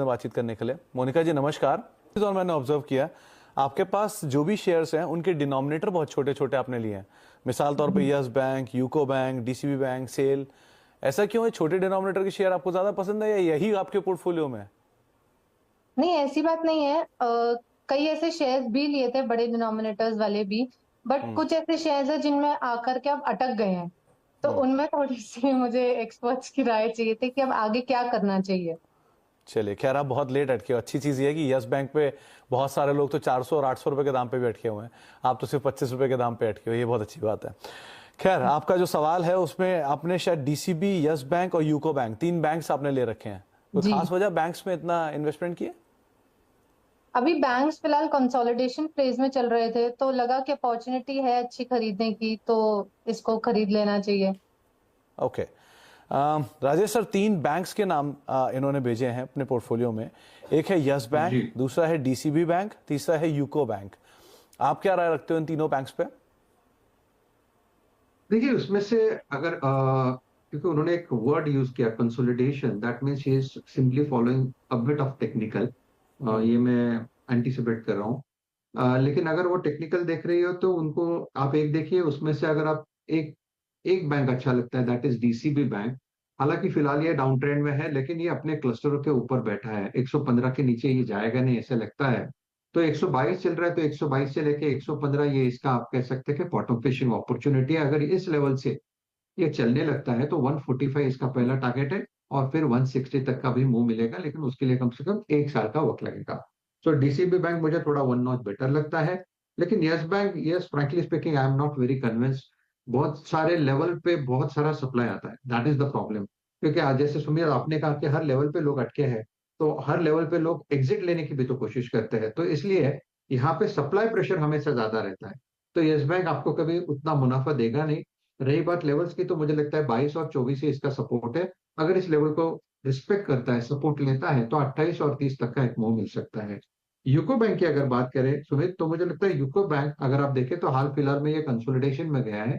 बातचीत करने के लिए। मोनिका जी नमस्कार। इस दौरान मैंने ऑब्जर्व किया आपके पास जो भी शेयर्स हैं उनके डिनोमिनेटर बहुत छोटे छोटे आपने लिए हैं। मिसाल तौर पे Yes Bank, UCO Bank, DCB Bank, SAIL. ऐसा क्यों है? छोटे डिनोमिनेटर के शेयर आपको ज्यादा पसंद है या यही आपके पोर्टफोलियो में है? नहीं, ऐसी बात नहीं है। कई ऐसे शेयर्स भी लिए थे बड़े डिनोमिनेटर्स वाले भी, बट हम्म। कुछ ऐसे शेयर्स हैं जिनमें आकर के अब अटक गए हैं। तो हम्म। उनमें थोड़ी-सी मुझे एक्सपर्ट्स की राय चाहिए थी कि अब आगे क्या करना चाहिए? चलिए, खैर आप बहुत लेट अटके हो। अच्छी चीज ये है कि यस बैंक पे बहुत सारे लोग तो 400 और 800 रुपए के दाम पे भी अटके हुए हैं। आप तो सिर्फ 25 रुपए के दाम पे अटके हो, ये बहुत अच्छी बात है। खैर आपका जो सवाल है उसमें आपने शायद डीसीबी, यस बैंक और यूको बैंक, 3 बैंक्स आपने ले रखे हैं। कोई जी। खास वजह बैंक्स में इतना इन्वेस्टमेंट किए? अभी बैंक्स फिलहाल कंसोलिडेशन फेज में चल रहे थे, तो लगा कि अपॉर्चुनिटी है अच्छी खरीदने की, तो इसको खरीद लेना चाहिए। ओके। राजेश सर, 3 बैंक्स के नाम इन्होंने भेजे हैं अपने पोर्टफोलियो में। एक है यस बैंक, जी दूसरा है डीसीबी बैंक, तीसरा है यूको बैंक। आप क्या राय रखते हो इन तीनों बैंक्स पे? देखिए उसमें से अगर क्योंकि उन्होंने एक वर्ड यूज किया consolidation, that means he is simply following a bit of technical. Hmm. ये मैं एंटीसिपेट कर रहा हूँ। लेकिन अगर वो टेक्निकल देख रही हो तो उनको आप एक देखिए, उसमें से अगर आप एक एक बैंक अच्छा लगता है, दैट इज डीसीबी बैंक। हालांकि फिलहाल ये डाउन ट्रेंड में है, लेकिन ये अपने क्लस्टरों के ऊपर बैठा है। 115 के नीचे ये जाएगा नहीं ऐसा लगता है। तो 122 चल रहा है, तो 122 से लेके 115 ये इसका आप कह सकते हैं कि बॉटम फिशिंग अपॉर्चुनिटी है। अगर इस लेवल से ये चलने लगता है तो 145 इसका पहला टारगेट है, और फिर 160 तक का भी मूव मिलेगा, लेकिन उसके लिए कम से कम 1 साल का वक्त लगेगा। सो डीसीबी बैंक मुझे थोड़ा वन नॉच बेटर लगता है। लेकिन yes bank, yes frankly speaking I am not very convinced. बहुत सारे लेवल पे बहुत सारा सप्लाई आता है, दैट इज द प्रॉब्लम। क्योंकि आज जैसे सुमित आपने कहा कि हर लेवल पे लोग अटके हैं, तो हर लेवल पे लोग एग्जिट लेने की भी तो कोशिश करते हैं, तो इसलिए यहाँ पे सप्लाई प्रेशर हमेशा ज्यादा रहता है। तो यस बैंक आपको कभी उतना मुनाफा देगा नहीं। रही बात लेवल्स की, तो मुझे लगता है 22 और 24 से इसका सपोर्ट है। अगर इस लेवल को रिस्पेक्ट करता है, सपोर्ट लेता है, तो 28 और 30 तक का एक मूव मिल सकता है। यूको बैंक की अगर बात करें सुमित, तो मुझे लगता है यूको बैंक अगर आप देखें तो हाल फिलहाल में ये कंसोलिडेशन में गया है।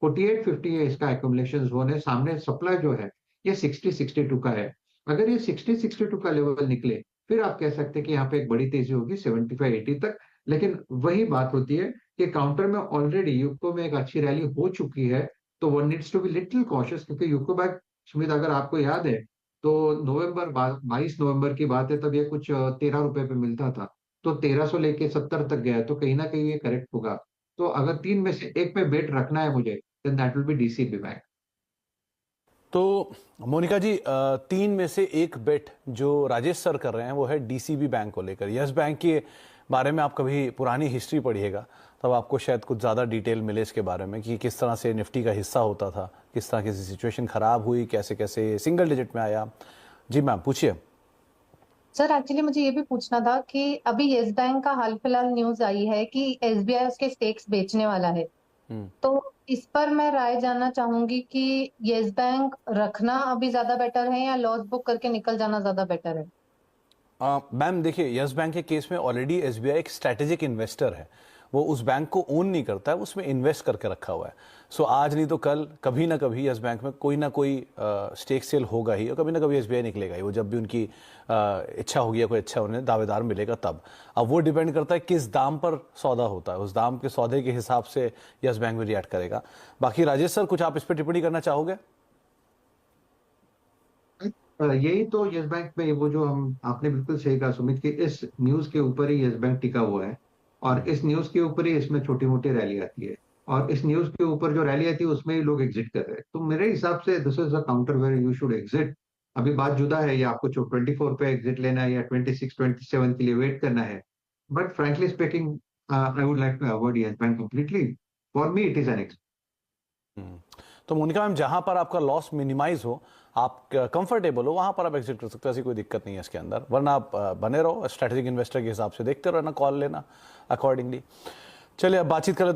48-50 है इसका एक्यूमुलेशन जोन है। सामने सप्लाई जो है ये 60-62 का है। अगर ये 60-62 का लेवल निकले, फिर आप कह सकते हैं कि यहाँ पे एक बड़ी तेजी होगी 75-80 तक। लेकिन वही बात होती है कि काउंटर में ऑलरेडी यूको में एक अच्छी रैली हो चुकी है, तो one needs to be little cautious. क्योंकि यूको बैंक सुमित अगर आपको याद है, तो नवंबर 22 नवंबर की बात है, तब ये कुछ 13 रुपए पे मिलता था। तो 1300 लेके 70 तक गया है, तो कहीं ना कहीं ये करेक्ट होगा। तो अगर तीन में से एक पे बेट रखना है मुझे, then that will be DCB Bank. तो मोनिका जी, 3 में से एक बेट जो राजेश सर कर रहे हैं वो है डीसीबी बैंक को लेकर। यस बैंक के बारे में आप कभी पुरानी हिस्ट्री पढ़िएगा, तब आपको शायद कुछ ज़्यादा डिटेल मिले इसके बारे में कि किस तरह से निफ्टी का हिस्सा होता था, किस तरह की सिचुएशन खराब हुई, कैसे कैसे सिंगल डिजिट में आया। जी मैम पूछिए। सर एक्चुअली मुझे ये भी पूछना था कि अभी येस बैंक का हाल फिलहाल न्यूज़ आई है कि एसबीआई उसके स्टेक्स बेचने वाला है। हम्म। तो इस पर मैं राय जानना चाहूंगी कि येस बैंक रखना अभी ज्यादा बेटर है या लॉस बुक करके निकल जाना ज्यादा बेटर है? मैम देखिए, यस बैंक के केस में ऑलरेडी एसबीआई एक स्ट्रैटेजिक इन्वेस्टर है। वो उस बैंक को ओन नहीं करता है, वो उसमें इन्वेस्ट करके रखा हुआ है। सो आज नहीं तो कल कभी ना कभी यस बैंक में कोई ना कोई स्टेक सेल होगा ही, और कभी ना कभी एसबीआई निकलेगा ही। वो जब भी उनकी इच्छा होगी या कोई अच्छा उन्हें दावेदार मिलेगा तब। अब वो डिपेंड करता है किस दाम पर सौदा होता है, उस दाम के सौदे के हिसाब से यस बैंक भी रिएक्ट करेगा। बाकी राजेश सर, कुछ आप इस पर टिप्पणी करना चाहोगे? यही तो यस बैंक में वो जो हम आपने बिल्कुल सही कहा सुमित, कि इस न्यूज के ऊपर ही यस बैंक टिका हुआ है। और इस न्यूज के ऊपर ही इसमें छोटी मोटी रैली आती है। और इस न्यूज के ऊपर जो रैली आती है उसमें ही लोग एग्जिट कर रहे हैं। तो मेरे हिसाब से this is a counter where you should exit. अभी बात जुदा है, या आपको 24 पे एग्जिट लेना है या 26-27 के लिए वेट करना है। But frankly speaking I would like to avoid Yes Bank completely. For me it is an exit. तो मोनिका मैम, जहां पर आपका लॉस मिनिमाइज हो, आप कंफर्टेबल हो, वहां पर आप एग्जिट कर सकते हो, ऐसी कोई दिक्कत नहीं है इसके अंदर। वरना आप बने रहो स्ट्रेटेजिक इन्वेस्टर के हिसाब से, देखते रहो ना, कॉल लेना अकॉर्डिंगली। चलिए अब बातचीत करें।